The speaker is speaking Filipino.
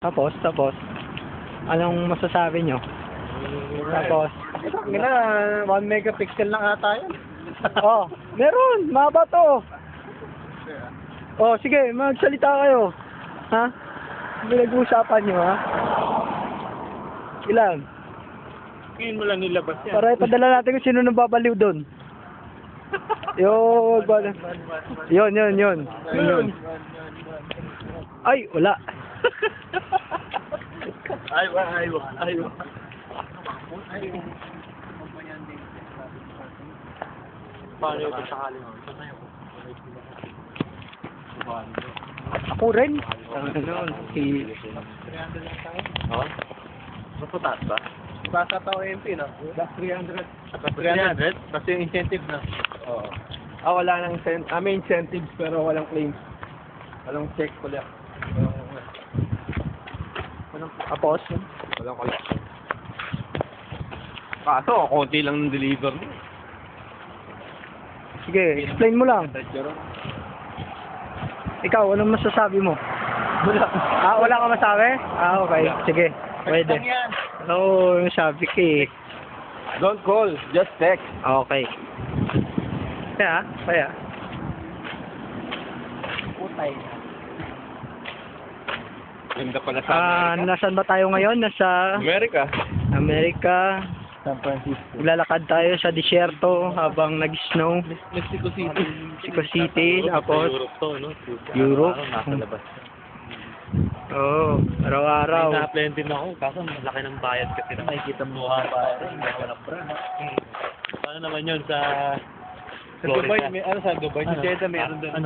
Tapos, anong masasabi nyo? Tapos, Ngina, 1 megapixel lang ata yan. oh, meron, maba to. Oh, sige, magsalita kayo. Ha? Pinag-uusapan nyo, ha? Ilan? Ngayon mo lang nilabas yan. Para ipadala natin kung sino nang babaliw doon. Yun. Ay, wala. Aywa. Paano yung sakali mo? Ako rin. Si... Oh? Maputas ba? Basta tao MP, no? Plus 300. 300? Kasi yung incentive na. Oo. Wala nang may incentives pero walang claims. Walang check pala. Tapos, Walang collection. Kaso, konti lang ng deliver mo. sige, explain mo lang. Ikaw, anong masasabi mo? Wala ka masabi? Okay. Sige, pwede. Oo, sabi ko eh. Don't call, just text. Okay. Kaya. Putay. Ganda pala sa Nasaan ba tayo ngayon? Nasa America. Amerika. San Francisco. Naglalakad tayo sa disyerto habang nag-snow. Mexico City. Mexico City, tapos Europe to, no? Europe. Nasa labas. Oo, araw-araw. May na-plan din ako, kaso malaki ng bayad kasi na makikita mo bayad. Walang brand. Paano naman yun sa Dubai? Sa Dubai, sa Jeddah meron doon.